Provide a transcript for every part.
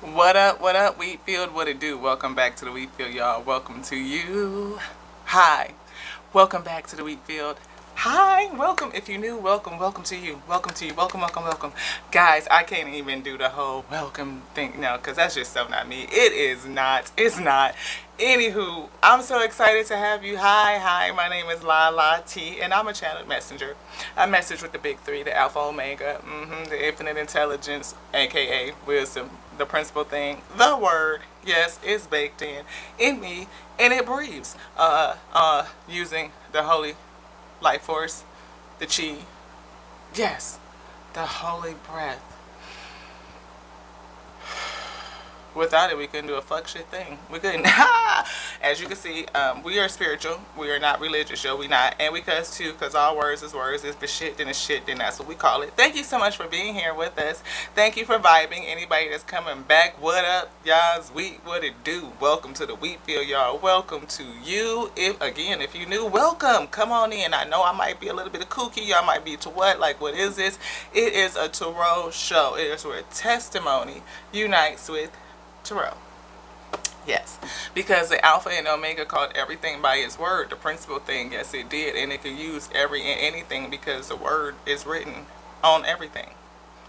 What up, Wheatfield? What it do? Welcome back to the Wheatfield, y'all. Welcome to you. Hi. Welcome back to the Wheatfield. Hi. Welcome. If you're new, welcome. Welcome to you. Welcome to you. Welcome, welcome, welcome. Guys, I can't even do the whole welcome thing now because that's just so not me. It is not. It's not. Anywho, I'm so excited to have you. Hi. My name is La T, and I'm a channel messenger. I message with the big three, the Alpha&Omega, the infinite intelligence, aka wisdom, the principal thing, the word. Yes, it's baked in me, and it breathes. Using the holy life force, the chi. Yes, the holy breath. Without it, we couldn't do a fuck shit thing. We couldn't. As you can see, we are spiritual. We are not religious, yo. We not. And we cuss too, because all words is words. If it's shit, then it's shit, then that's what we call it. Thank you so much for being here with us. Thank you for vibing. Anybody that's coming back, what up, y'all's wheat? What it do? Welcome to the Wheatfield, y'all. Welcome to you. If you new, welcome. Come on in. I know I might be a little bit of kooky. Y'all might be to what? Like, what is this? It is a tarot show. It is where testimony unites with tarot. Yes, because the Alpha and Omega called everything by its word, the principal thing. Yes, it did, and it could use every and anything because the word is written on everything.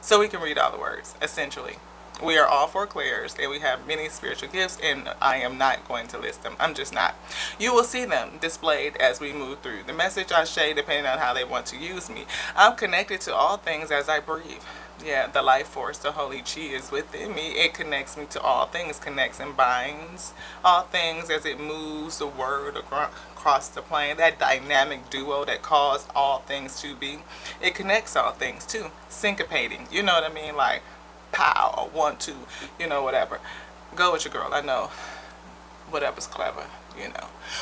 So we can read all the words, essentially. We are all four clairs, and we have many spiritual gifts, and I am not going to list them. I'm just not. You will see them displayed as we move through. The message I share, depending on how they want to use me. I'm connected to all things as I breathe. Yeah, the life force, the holy chi is within me. It connects me to all things, connects and binds all things as it moves the word across the plane. That dynamic duo that caused all things to be. It connects all things too. Syncopating, you know what I mean? Like, pow, or 1, 2, whatever. Go with your girl, I know. Whatever's clever,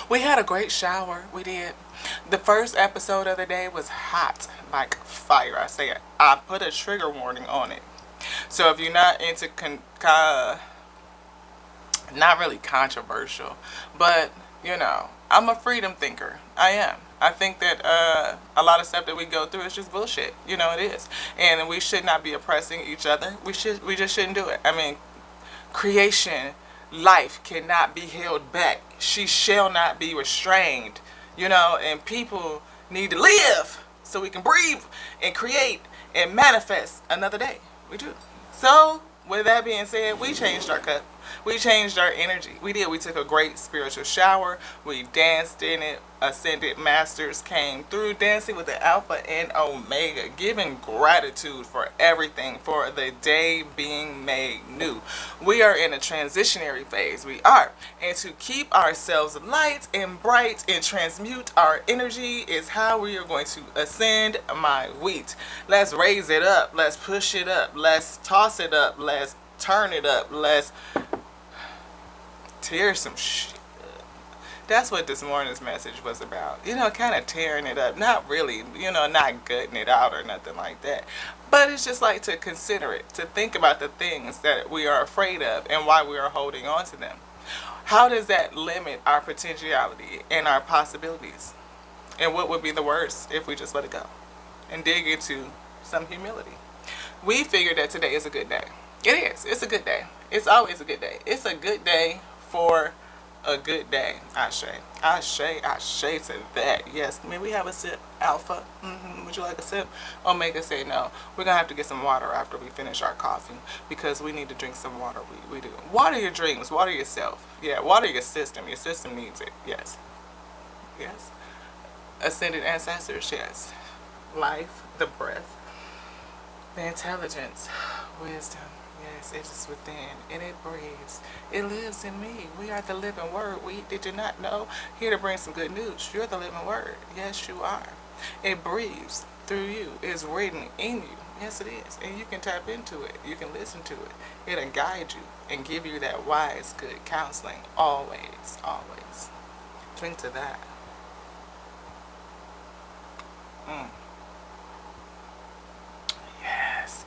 We had a great shower, we did. The first episode of the day was hot, like fire. I say it. I put a trigger warning on it. So if you're not into, not really controversial, but, I'm a freedom thinker. I am. I think that a lot of stuff that we go through is just bullshit. It is. And we should not be oppressing each other. We just shouldn't do it. I mean, creation, life cannot be held back. She shall not be restrained. And people need to live so we can breathe and create and manifest another day. We do. So, with that being said, we changed our cup. We changed our energy. We did. We took a great spiritual shower. We danced in it. Ascended masters came through dancing with the Alpha and Omega, giving gratitude for everything, for the day being made new. We are in a transitionary phase. We are. And to keep ourselves light and bright and transmute our energy is how we are going to ascend my wheat. Let's raise it up. Let's push it up. Let's toss it up. Let's turn it up. Let's tear some shit. That's what this morning's message was about. Kind of tearing it up. Not really, not gutting it out or nothing like that. But it's just like to consider it, to think about the things that we are afraid of and why we are holding on to them. How does that limit our potentiality and our possibilities? And what would be the worst if we just let it go and dig into some humility? We figured that today is a good day. It is. It's a good day. It's always a good day. It's a good day for a good day. Ashe to that. Yes. May we have a sip? Alpha. Would you like a sip? Omega say no. We're going to have to get some water after we finish our coffee because we need to drink some water. We do. Water your dreams. Water yourself. Yeah. Water your system. Your system needs it. Yes. Yes. Ascended ancestors. Yes. Life. The breath. The intelligence. Wisdom. Yes, it is within, and it breathes. It lives in me. We are the living word. Did you not know? Here to bring some good news. You're the living word. Yes, you are. It breathes through you. It's written in you. Yes, it is. And you can tap into it. You can listen to it. It'll guide you and give you that wise, good counseling. Always, always. Drink to that. Yes.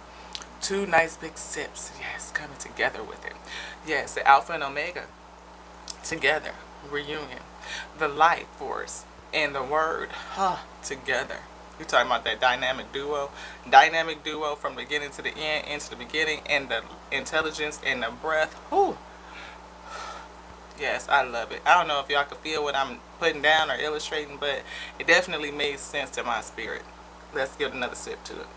2 nice big sips. Yes, coming together with it. Yes, the Alpha and Omega together. Reunion. The life force and the word together. You talking about that dynamic duo from the beginning to the end, into the beginning, and the intelligence and the breath. Whew. Yes, I love it. I don't know if y'all can feel what I'm putting down or illustrating, but it definitely made sense to my spirit. Let's get another sip to it.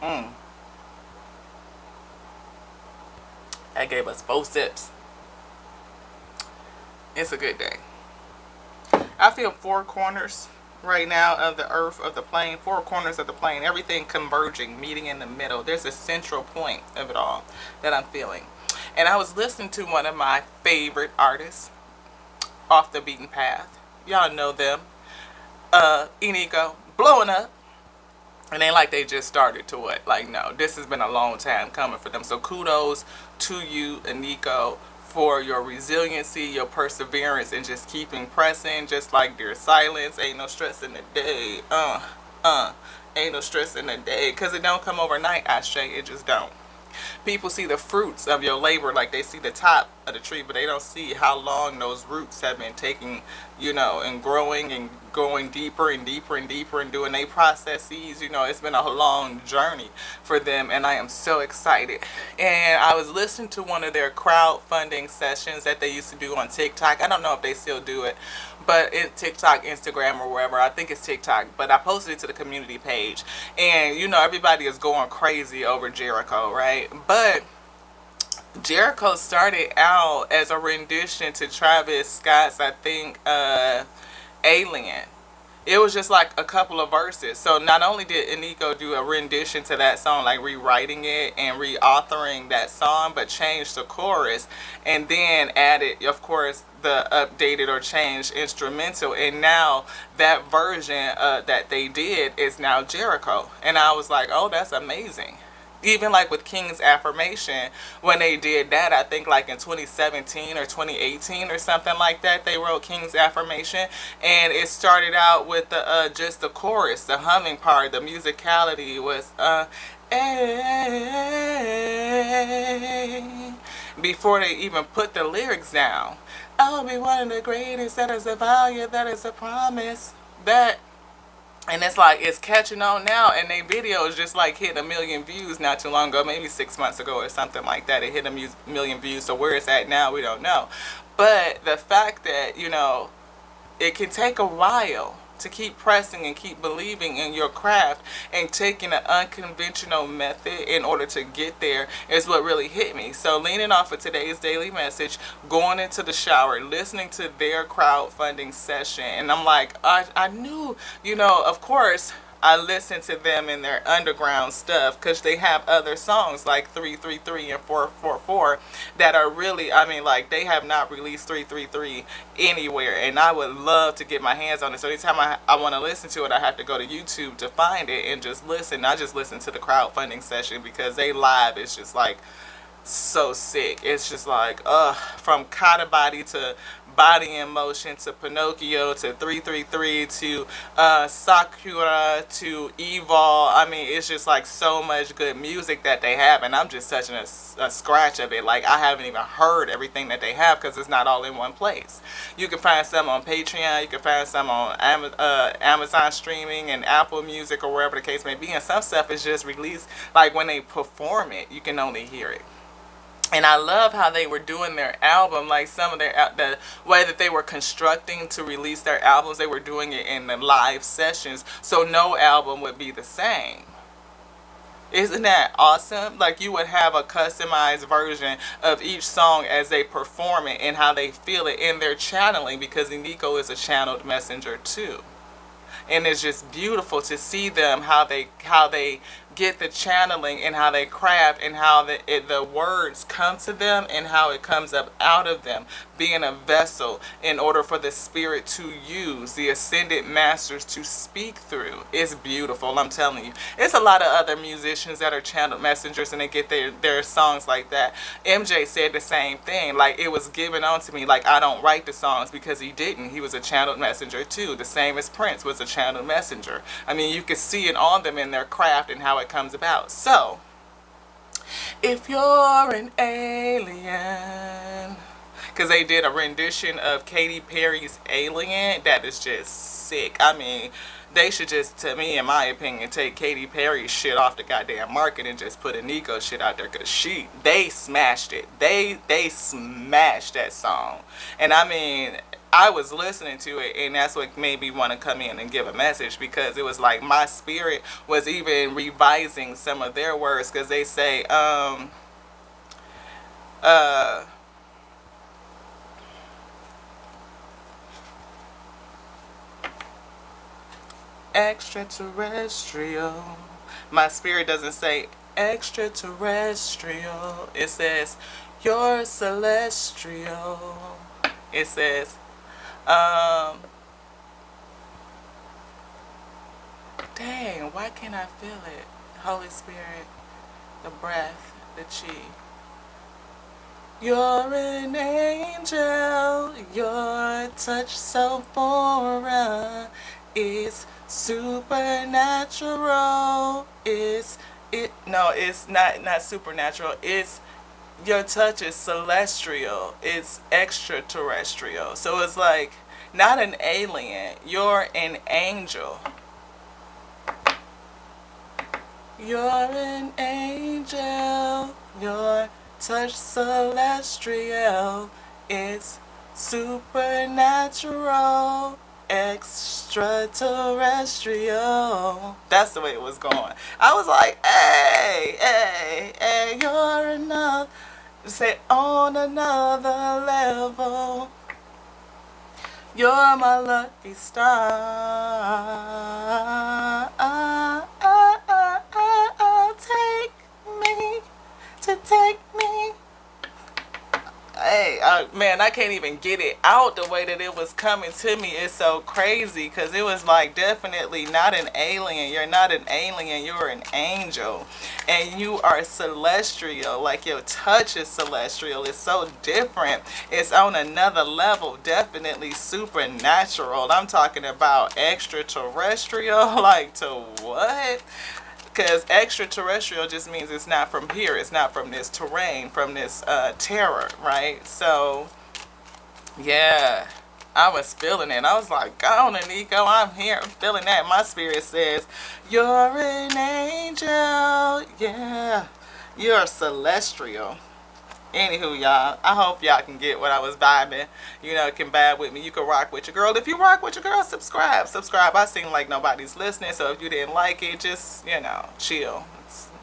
Mm. That gave us 4 sips. It's a good day. I feel 4 corners right now of the earth, of the plane, 4 corners of the plane, everything converging, meeting in the middle. There's a central point of it all that I'm feeling. And I was listening to one of my favorite artists, Off the Beaten Path. Y'all know them. Inigo, blowing up. And ain't like they just started to what? Like, no, this has been a long time coming for them. So kudos to you, Inigo, for your resiliency, your perseverance, and just keeping pressing, just like their silence. Ain't no stress in the day. Ain't no stress in the day. Because it don't come overnight, Ashe. It just don't. People see the fruits of your labor, like they see the top of the tree, but they don't see how long those roots have been taking, and growing and going deeper and deeper and deeper and doing their processes. It's been a long journey for them, and I am so excited. And I was listening to one of their crowdfunding sessions that they used to do on TikTok. I don't know if they still do it, but it's TikTok, Instagram, or wherever. I think it's TikTok, but I posted it to the community page. And everybody is going crazy over Jericho, right? But Jericho started out as a rendition to Travis Scott's, I think, Alien. It was just like a couple of verses. So not only did Inigo do a rendition to that song, like rewriting it and reauthoring that song, but changed the chorus and then added, of course, the updated or changed instrumental. And now that version that they did is now Jericho. And I was like, oh, that's amazing. Even like with King's Affirmation, when they did that, I think like in 2017 or 2018 or something like that, they wrote King's Affirmation, and it started out with the just the chorus, the humming part, the musicality was before they even put the lyrics down. I'll be one of the greatest, that is a value, that is a promise. That. And it's like, it's catching on now, and they videos just like hit 1,000,000 views not too long ago, maybe 6 months ago or something like that. It hit 1,000,000 views, so where it's at now, we don't know. But the fact that, it can take a while to keep pressing and keep believing in your craft and taking an unconventional method in order to get there is what really hit me. So leaning off of today's daily message, going into the shower, listening to their crowdfunding session, and I'm like, I knew, of course, I listen to them in their underground stuff because they have other songs like 333 and 444 that are really, like they have not released 333 anywhere, and I would love to get my hands on it. So anytime I want to listen to it, I have to go to YouTube to find it and just listen. I just listen to the crowdfunding session because they live is just like so sick. It's just like, from Kata Body to Body in Motion to Pinocchio to 333 to Sakura to Evol. It's just like so much good music that they have, and I'm just touching a scratch of it. Like, I haven't even heard everything that they have because it's not all in one place. You can find some on Patreon, you can find some on Amazon streaming and Apple Music or wherever the case may be, and some stuff is just released, like when they perform it, you can only hear it. And I love how they were doing their album, like some of the way that they were constructing to release their albums, they were doing it in the live sessions, so no album would be the same. Isn't that awesome? Like, you would have a customized version of each song as they perform it and how they feel it in their channeling, because Inigo is a channeled messenger too. And it's just beautiful to see them, how they get the channeling and how they craft and how the words come to them and how it comes up out of them, being a vessel in order for the spirit to use, the ascended masters to speak through. It's beautiful, I'm telling you. It's a lot of other musicians that are channeled messengers and they get their songs like that. MJ said the same thing, like it was given on to me, like I don't write the songs, because he didn't. He was a channeled messenger too, the same as Prince was a channeled messenger. You could see it on them in their craft and how it comes about. So, if you're an alien, because they did a rendition of Katy Perry's Alien that is just sick. I mean, they should just, to me, in my opinion, take Katy Perry's shit off the goddamn market and just put a Nico shit out there, because they smashed it. They smashed that song. And I mean, I was listening to it, and that's what made me want to come in and give a message, because it was like my spirit was even revising some of their words, because they say, extraterrestrial. My spirit doesn't say extraterrestrial. It says you're celestial. It says, dang, why can't I feel it? Holy Spirit, the breath, the chi. You're an angel, your touch so foreign. It's supernatural. It's not supernatural. It's your touch is celestial. It's extraterrestrial. So it's like not an alien. You're an angel. You're an angel. Your touch celestial. It's supernatural. Extraterrestrial. That's the way it was going. I was like, hey, hey, hey, you're enough. Say on another level. You're my lucky star. Take me to take me. Hey, man, I can't even get it out the way that it was coming to me. It's so crazy, because it was like definitely not an alien. You're not an alien. You're an angel. And you are celestial. Like your touch is celestial. It's so different. It's on another level. Definitely supernatural. I'm talking about extraterrestrial. Like to what? Because extraterrestrial just means it's not from here. It's not from this terrain, from this terror, right? So, yeah, I was feeling it. I was like, go on, Nico, I'm here. I'm feeling that. My spirit says, you're an angel. Yeah, you're celestial. Anywho, y'all, I hope y'all can get what I was vibing. You know, can vibe with me. You can rock with your girl. If you rock with your girl, subscribe. Subscribe. I seem like nobody's listening, so if you didn't like it, just, you know, chill.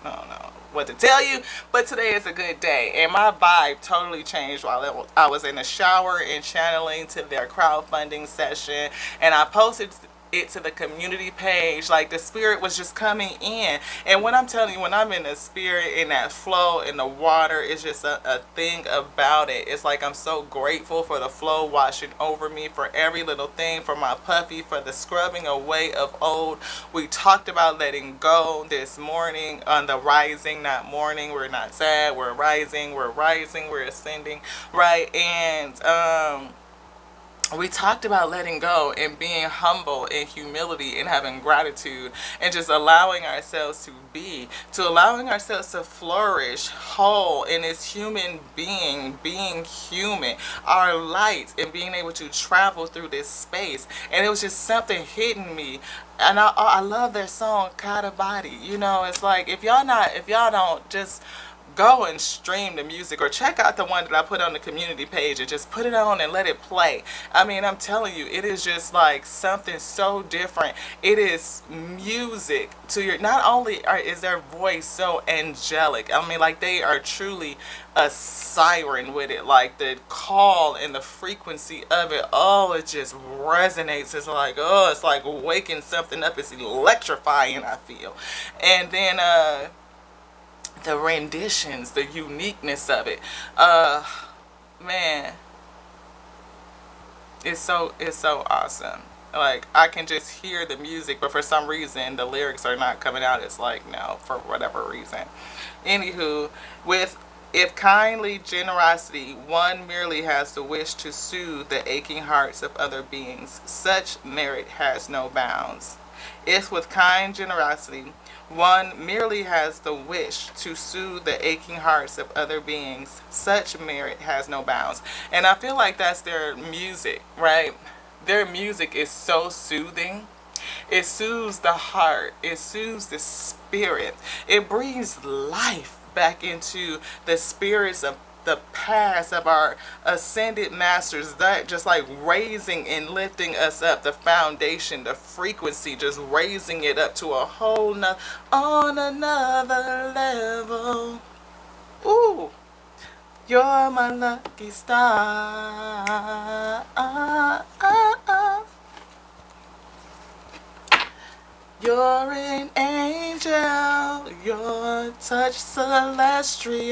I don't know what to tell you, but today is a good day, and my vibe totally changed while I was in the shower and channeling to their crowdfunding session, and I posted it to the community page. Like the spirit was just coming in, and when I'm telling you, when I'm in the spirit, in that flow, in the water, it's just a thing about it. It's like I'm so grateful for the flow washing over me, for every little thing, for my puppy, for the scrubbing away of old. We talked about letting go this morning on the rising, not morning. We're not sad, we're rising, we're ascending, right? And we talked about letting go and being humble and humility and having gratitude and just allowing ourselves to be, to allowing ourselves to flourish whole in this human being, being human, our light, and being able to travel through this space. And it was just something hitting me. And I love their song, Kata Body. You know, it's like, if y'all don't just go and stream the music, or check out the one that I put on the community page and just put it on and let it play. I mean, I'm telling you, it is just like something so different. It is music to your, not only is their voice so angelic, I mean, like they are truly a siren with it, like the call and the frequency of it, oh, it just resonates. It's like, oh, it's like waking something up. It's electrifying, I feel. And then the renditions, the uniqueness of it, man, it's so awesome. Like, I can just hear the music, but for some reason the lyrics are not coming out. It's like, no, for whatever reason. Anywho, with if kindly generosity one merely has the wish to soothe the aching hearts of other beings, such merit has no bounds. If with kind generosity one merely has the wish to soothe the aching hearts of other beings, such merit has no bounds. And I feel like that's their music, right? Their music is so soothing. It soothes the heart. It soothes the spirit. It breathes life back into the spirits of the past of our ascended masters, that just like raising and lifting us up, the foundation, the frequency, just raising it up to a whole nother, on another level. Ooh, you're my lucky star. You're an angel, your touch celestial,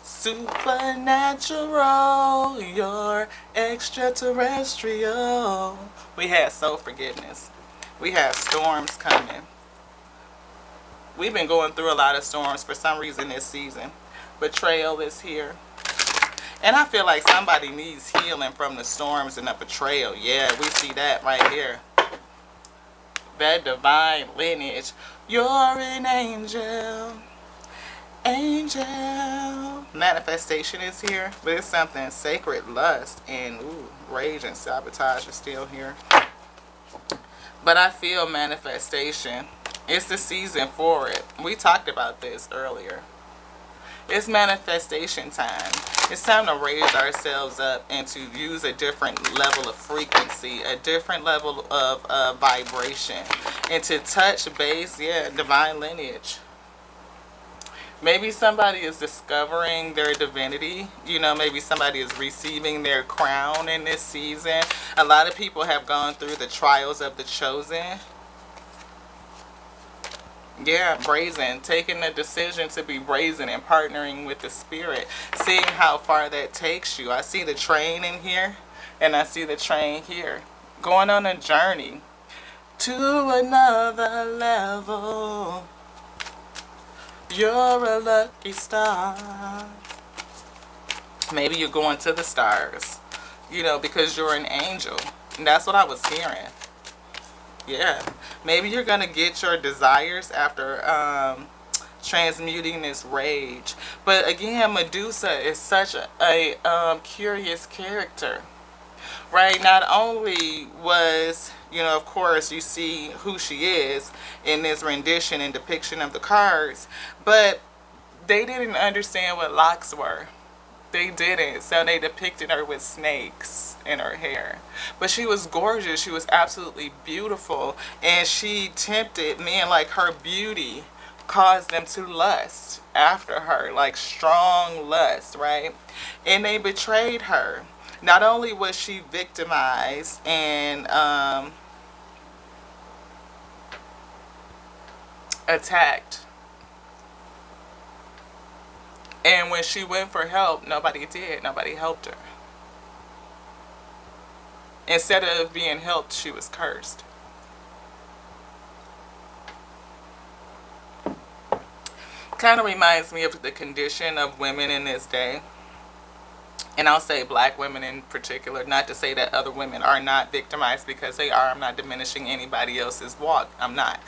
supernatural, you're extraterrestrial. We had soul forgiveness. We have storms coming. We've been going through a lot of storms for some reason this season. Betrayal is here. And I feel like somebody needs healing from the storms and the betrayal. Yeah, we see that right here. That divine lineage. You're an angel. Angel. Manifestation is here. But it's something sacred, lust, and rage and sabotage is still here. But I feel manifestation. It's the season for it. We talked about this earlier. It's manifestation time. It's time to raise ourselves up and to use a different level of frequency, a different level of vibration, and to touch base, divine lineage. Maybe somebody is discovering their divinity. Maybe somebody is receiving their crown in this season. A lot of people have gone through the trials of the chosen. Yeah, brazen. Taking the decision to be brazen and partnering with the spirit. Seeing how far that takes you. I see the train in here. And I see the train here. Going on a journey to another level. You're a lucky star. Maybe you're going to the stars. Because you're an angel. And that's what I was hearing. Yeah, maybe you're going to get your desires after transmuting this rage. But again, Medusa is such a curious character, right? Not only was, of course, you see who she is in this rendition and depiction of the cards, but they didn't understand what locks were. They didn't, so they depicted her with snakes in her hair. But she was gorgeous. She was absolutely beautiful. And she tempted men, like her beauty caused them to lust after her, like strong lust, right? And they betrayed her. Not only was she victimized and attacked, and when she went for help, nobody did. Nobody helped her. Instead of being helped, she was cursed. Kind of reminds me of the condition of women in this day. And I'll say black women in particular. Not to say that other women are not victimized, because they are. I'm not diminishing anybody else's walk. I'm not.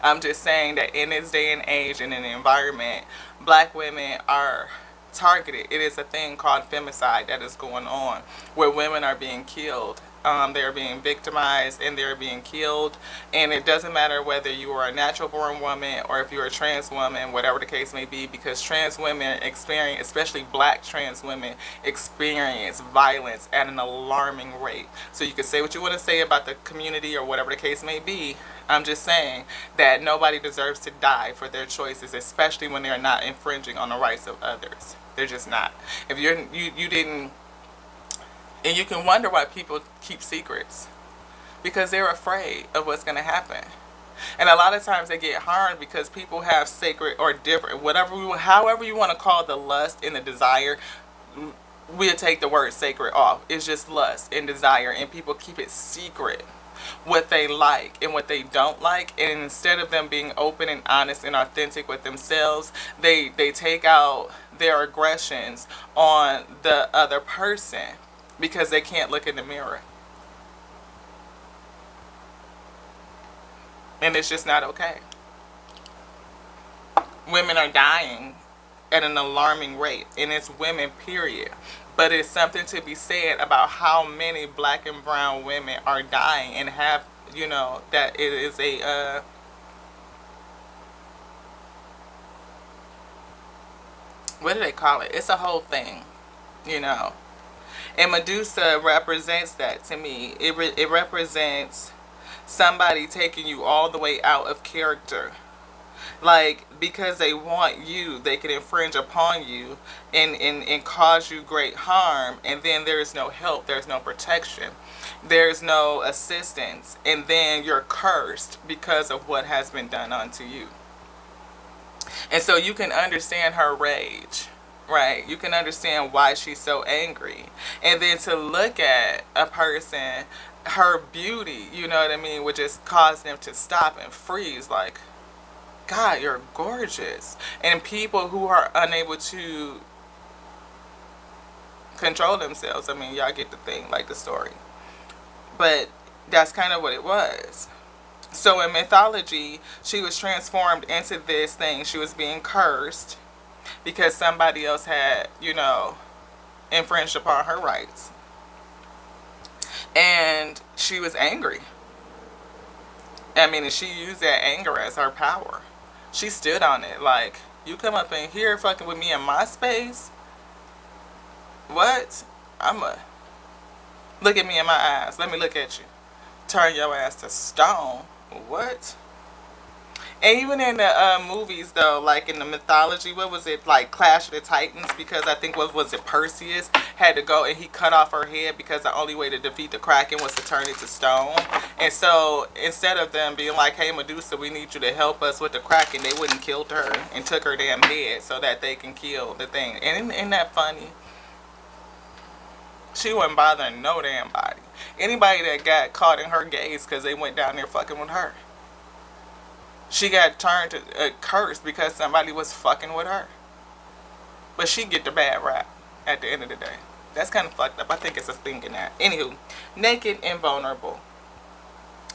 I'm just saying that in this day and age and in the environment, black women are targeted. It is a thing called femicide that is going on, where women are being killed. They're being victimized and they're being killed. And it doesn't matter whether you are a natural born woman or if you're a trans woman, whatever the case may be, because trans women experience, especially black trans women, experience violence at an alarming rate. So you can say what you want to say about the community or whatever the case may be. I'm just saying that nobody deserves to die for their choices, especially when they're not infringing on the rights of others. They're just not. If you didn't. And you can wonder why people keep secrets, because they're afraid of what's going to happen. And a lot of times they get harmed because people have sacred or different, however you want to call the lust and the desire. We'll take the word sacred off. It's just lust and desire, and people keep it secret what they like and what they don't like. And instead of them being open and honest and authentic with themselves, they take out their aggressions on the other person, because they can't look in the mirror. And it's just not okay. Women are dying at an alarming rate, and it's women, period. But it's something to be said about how many black and brown women are dying and have, that it is what do they call it? It's a whole thing, you know. And Medusa represents that to me. It represents somebody taking you all the way out of character. Like, because they want you, they can infringe upon you and cause you great harm. And then there's no help, there's no protection, there's no assistance. And then you're cursed because of what has been done unto you. And so you can understand her rage, right? You can understand why she's so angry. And then to look at a person, her beauty, you know what I mean, would just cause them to stop and freeze like, God, you're gorgeous. And people who are unable to control themselves, I mean, y'all get the thing, like the story. But that's kind of what it was. So in mythology, she was transformed into this thing. She was being cursed because somebody else had, infringed upon her rights. And she was angry. I mean, and she used that anger as her power. She stood on it. Like, you come up in here fucking with me in my space? What? Look at me in my eyes. Let me look at you. Turn your ass to stone. What? And even in the movies, though, like in the mythology, what was it, like Clash of the Titans? Because I think, was it Perseus had to go and he cut off her head because the only way to defeat the Kraken was to turn it to stone. And so instead of them being like, hey, Medusa, we need you to help us with the Kraken, they wouldn't killed her and took her damn head so that they can kill the thing. And isn't that funny? She wasn't bothering no damn body. Anybody that got caught in her gaze because they went down there fucking with her. She got turned to cursed because somebody was fucking with her. But she get the bad rap at the end of the day. That's kind of fucked up. I think it's a thing in that. Anywho, naked and vulnerable.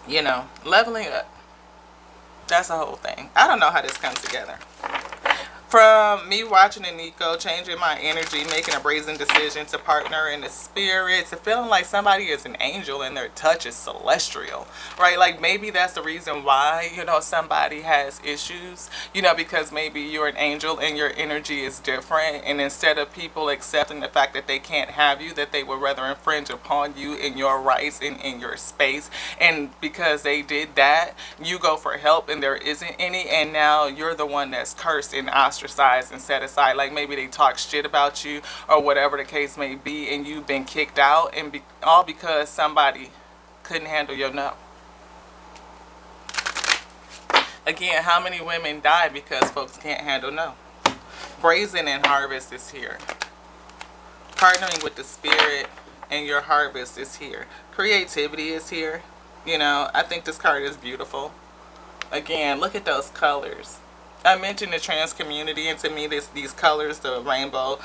Leveling up. That's the whole thing. I don't know how this comes together. From me watching a Nico, changing my energy, making a brazen decision to partner in the spirits, to feeling like somebody is an angel and their touch is celestial, right? Like maybe that's the reason why, somebody has issues, because maybe you're an angel and your energy is different. And instead of people accepting the fact that they can't have you, that they would rather infringe upon you in your rights and in your space. And because they did that, you go for help and there isn't any. And now you're the one that's cursed and ostracized and set aside. Like maybe they talk shit about you or whatever the case may be, and you've been kicked out, and all because somebody couldn't handle your no. Again, how many women die because folks can't handle no? Brazen and harvest is here. Partnering with the spirit and your harvest is here. Creativity is here. I think this card is beautiful. Again, look at those colors. I mentioned the trans community, and to me these colors, the rainbow,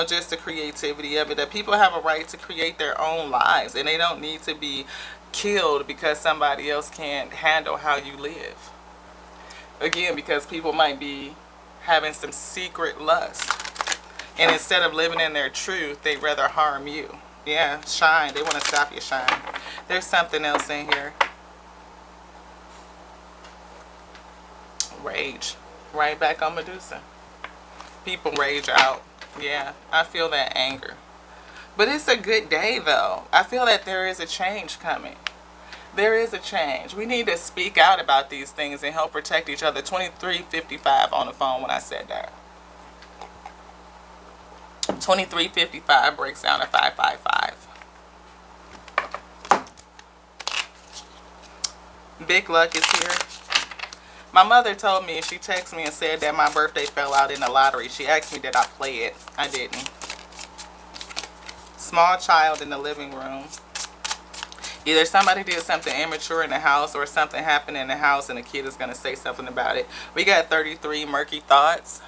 just the creativity of it, that people have a right to create their own lives and they don't need to be killed because somebody else can't handle how you live. Again, because people might be having some secret lust, and instead of living in their truth, they'd rather harm you. Yeah, shine. They want to stop your shine. There's something else in here. Rage. Right back on Medusa. People rage out. Yeah, I feel that anger. But it's a good day, though. I feel that there is a change coming. There is a change. We need to speak out about these things and help protect each other. 2355 on the phone when I said that. 2355 breaks down to 555. Big luck is here. My mother told me, she texted me and said that my birthday fell out in the lottery. She asked me did I play it. I didn't. Small child in the living room. Either somebody did something immature in the house or something happened in the house and the kid is going to say something about it. We got 33 murky thoughts.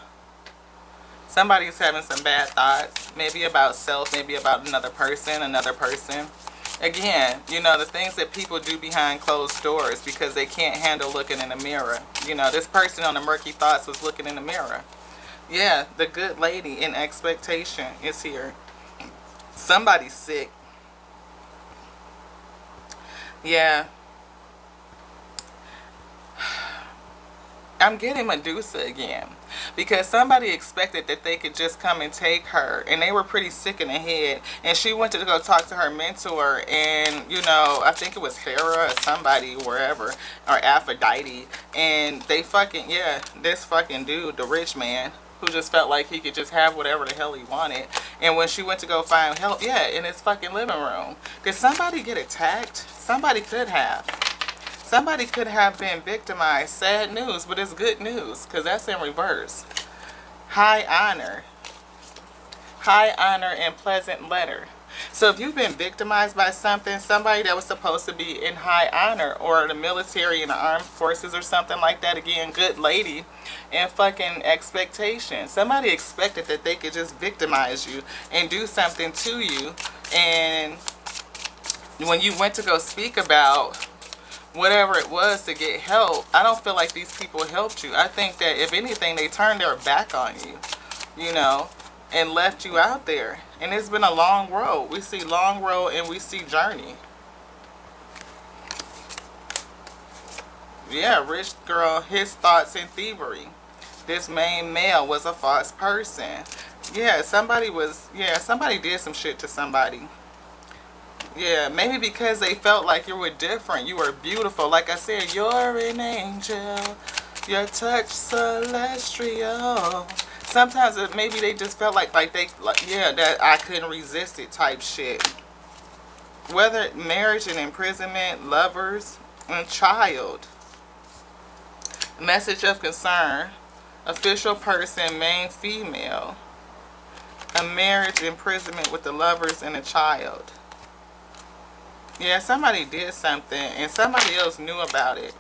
Somebody's having some bad thoughts. Maybe about self, maybe about another person. Again, you know, the things that people do behind closed doors because they can't handle looking in the mirror. You know, this person on the murky thoughts was looking in the mirror. Yeah, the good lady in expectation is here. Somebody's sick. Yeah. I'm getting Medusa again. Because somebody expected that they could just come and take her. And they were pretty sick in the head. And she went to go talk to her mentor. And, you know, I think it was Hera or somebody, wherever. Or Aphrodite. And they fucking, yeah, this fucking dude, the rich man, who just felt like he could just have whatever the hell he wanted. And when she went to go find help, yeah, in his fucking living room. Did somebody get attacked? Somebody could have. Somebody could have been victimized. Sad news, but it's good news because that's in reverse. High honor. High honor and pleasant letter. So if you've been victimized by something, somebody that was supposed to be in high honor or the military and the armed forces or something like that, again, good lady, and fucking expectation. Somebody expected that they could just victimize you and do something to you. And when you went to go speak about whatever it was to get help, I don't feel like these people helped you. I think that if anything, they turned their back on you, you know, and left you out there. And it's been a long road. We see long road and we see journey. Yeah, rich girl, his thoughts and thievery. This main male was a false person. Yeah, somebody did some shit to somebody. Yeah, maybe because they felt like you were different. You were beautiful. Like I said, you're an angel. Your touch celestial. Sometimes maybe they just felt like yeah, that I couldn't resist it type shit. Whether marriage and imprisonment, lovers, and child. Message of concern. Official person, main female. A marriage imprisonment with the lovers and a child. Yeah, somebody did something and somebody else knew about it.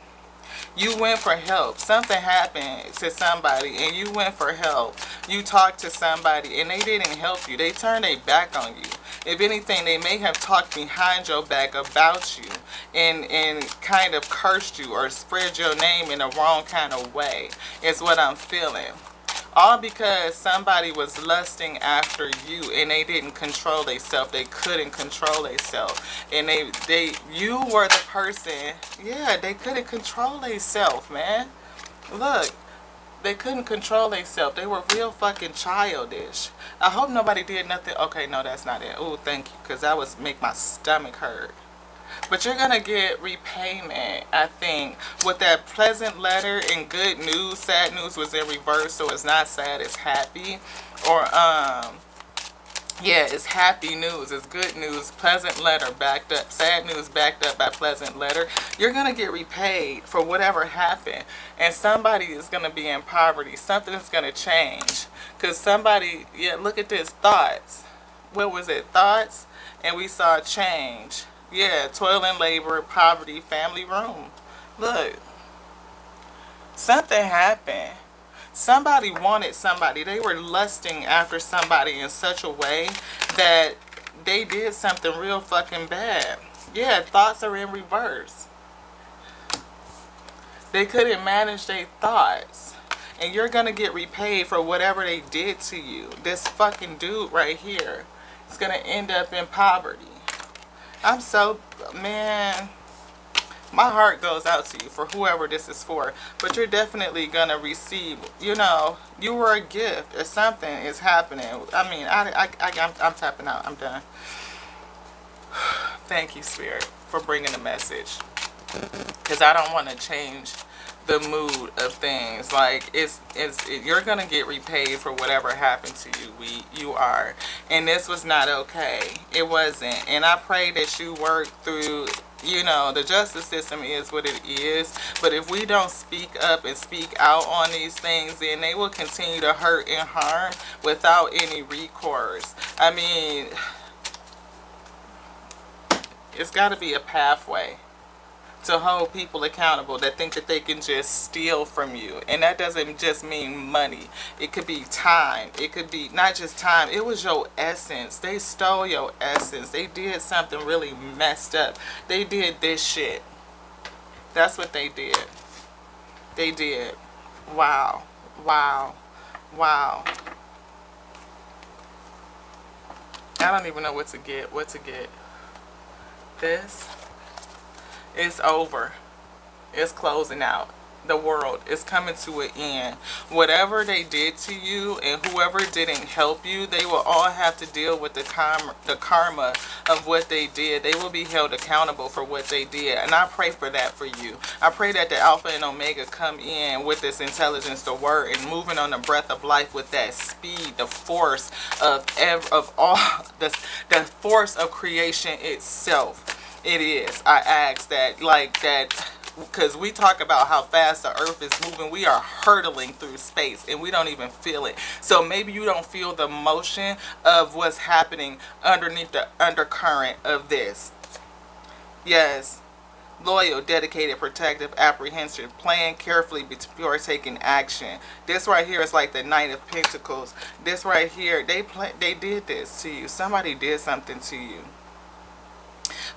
You went for help. Something happened to somebody and you went for help. You talked to somebody and they didn't help you. They turned their back on you. If anything, they may have talked behind your back about you and kind of cursed you or spread your name in the wrong kind of way. Is what I'm feeling. All because somebody was lusting after you and they didn't control themselves. They couldn't control themselves. And you were the person, yeah, they couldn't control themselves, man. Look, they couldn't control themselves. They were real fucking childish. I hope nobody did nothing. Okay, no, that's not it. Oh, thank you, because that would make my stomach hurt. But you're going to get repayment, I think, with that pleasant letter and good news. Sad news was in reverse, so it's not sad, it's happy. Or, yeah, it's happy news, it's good news, pleasant letter backed up, sad news backed up by pleasant letter. You're going to get repaid for whatever happened. And somebody is going to be in poverty. Something's going to change. Because somebody, yeah, look at this, thoughts. What was it, thoughts? And we saw change. Yeah, toil and labor, poverty, family room. Look, something happened. Somebody wanted somebody. They were lusting after somebody in such a way that they did something real fucking bad. Yeah, thoughts are in reverse. They couldn't manage their thoughts. And you're going to get repaid for whatever they did to you. This fucking dude right here is going to end up in poverty. I'm so, man, my heart goes out to you for whoever this is for. But you're definitely going to receive, you know, you were a gift or something is happening. I mean, I'm tapping out. I'm done. Thank you, Spirit, for bringing the message. Because I don't want to change the mood of things. Like, you're gonna get repaid for whatever happened to you. You are, and this was not okay. It wasn't. And I pray that you work through. You know, the justice system is what it is. But if we don't speak up and speak out on these things, then they will continue to hurt and harm without any recourse. I mean, it's got to be a pathway to hold people accountable that think that they can just steal from you. And that doesn't just mean money. It could be time. It could be not just time. It was your essence. They stole your essence. They did something really messed up. They did this shit. That's what they did. They did. Wow. Wow. Wow. I don't even know what to get. What to get. This is over. It's closing out. The world is coming to an end. Whatever they did to you and whoever didn't help you, they will all have to deal with the karma of what they did. They will be held accountable for what they did. And I pray for that for you. I pray that the Alpha and Omega come in with this intelligence, the word, and moving on the breath of life with that speed, the force of all, the force of creation itself. It is. I ask that, like that, because we talk about how fast the earth is moving. We are hurtling through space and we don't even feel it. So maybe you don't feel the motion of what's happening underneath the undercurrent of this. Yes. Loyal, dedicated, protective, apprehensive, plan carefully before taking action. This right here is like the Knight of Pentacles. This right here, they did this to you. Somebody did something to you.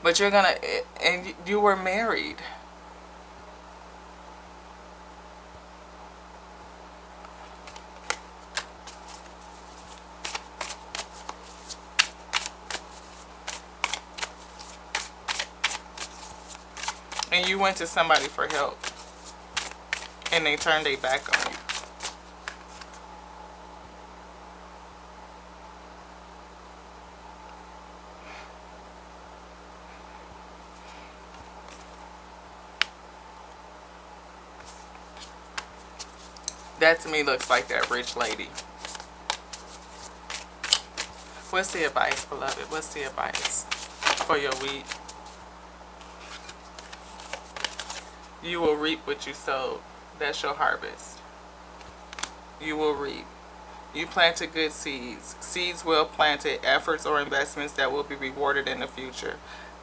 But you're gonna, and you were married. And you went to somebody for help. And they turned their back on you. That to me looks like that rich lady. What's the advice, beloved? What's the advice for your week? You will reap what you sowed. That's your harvest. You will reap. You planted good seeds. Seeds well planted, efforts or investments that will be rewarded in the future.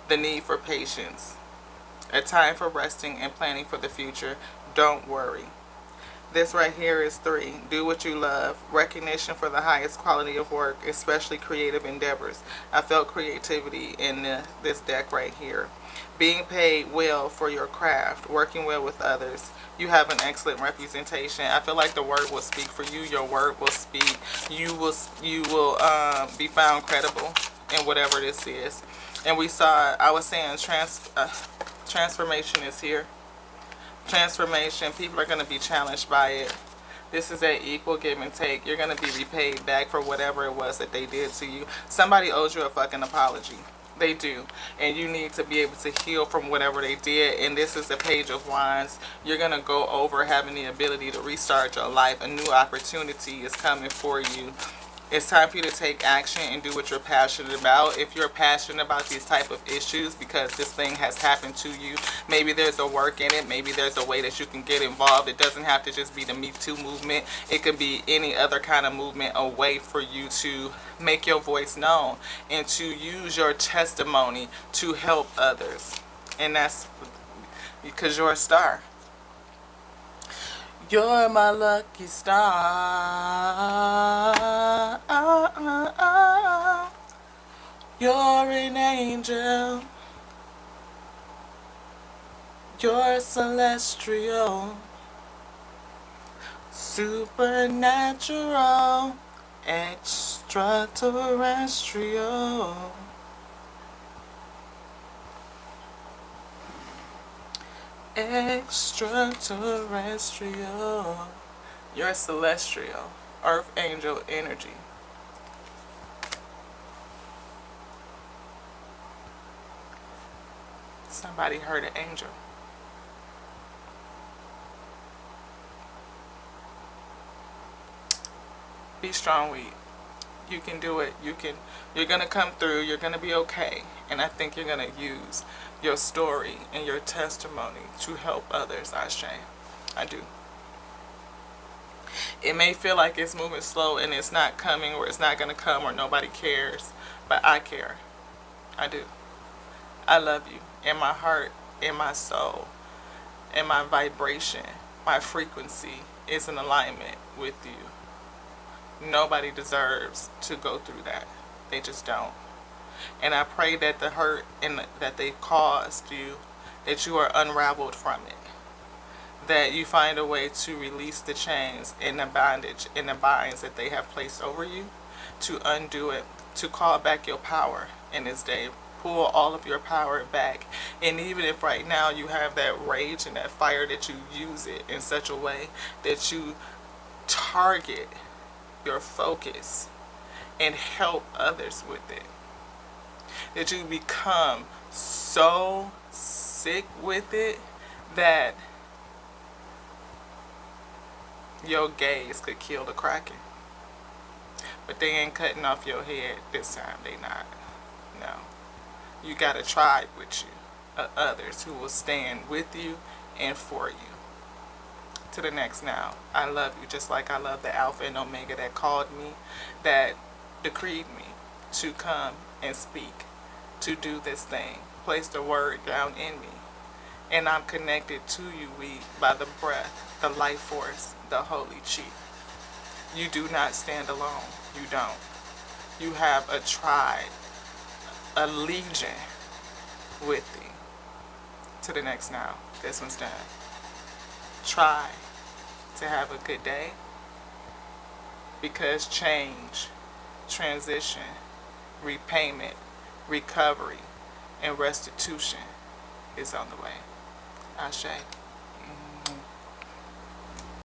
The need for patience. A time for resting and planning for the future. Don't worry. This right here is 3. Do what you love. Recognition for the highest quality of work, especially creative endeavors. I felt creativity in this deck right here. Being paid well for your craft. Working well with others. You have an excellent representation. I feel like the word will speak for you. Your word will speak. You will be found credible in whatever this is. And we saw, I was saying transformation is here. Transformation. People are going to be challenged by it. This is an equal give and take. You're going to be repaid back for whatever it was that they did to you. Somebody owes you a fucking apology. They do. And you need to be able to heal from whatever they did. And this is the Page of Wands. You're going to go over having the ability to restart your life. A new opportunity is coming for you. It's time for you to take action and do what you're passionate about. If you're passionate about these type of issues because this thing has happened to you, maybe there's a work in it. Maybe there's a way that you can get involved. It doesn't have to just be the Me Too movement. It could be any other kind of movement, a way for you to make your voice known and to use your testimony to help others. And that's because you're a star. You're my lucky star. You're an angel. You're celestial. Supernatural. Extraterrestrial. Extraterrestrial. You're celestial. Earth angel energy. Somebody heard an angel. Be strong, weed. You can do it. You're going to come through. You're going to be okay. And I think you're going to use your story and your testimony to help others, Ashe. I do. It may feel like it's moving slow and it's not coming or it's not going to come or nobody cares. But I care. I do. I love you. In my heart, and my soul and my vibration, my frequency is in alignment with you. Nobody deserves to go through that. They just don't. And I pray that the hurt and that they caused you, that you are unraveled from it. That you find a way to release the chains and the bondage and the binds that they have placed over you, to undo it, to call back your power in this day. Pull all of your power back. And even if right now you have that rage and that fire, that you use it in such a way that you target your focus and help others with it. That you become so sick with it that your gaze could kill the kraken. But they ain't cutting off your head this time. They not. No. You got a tribe with you, others who will stand with you and for you. To the next now. I love you just like I love the Alpha and Omega that called me, that decreed me to come and speak, to do this thing, place the word down in me. And I'm connected to you, we, by the breath, the life force, the holy chi. You do not stand alone. You don't. You have a tribe, a legion with thee. To the next now. This one's done. Try to have a good day, because change, transition, repayment, recovery, and restitution is on the way. Ashe.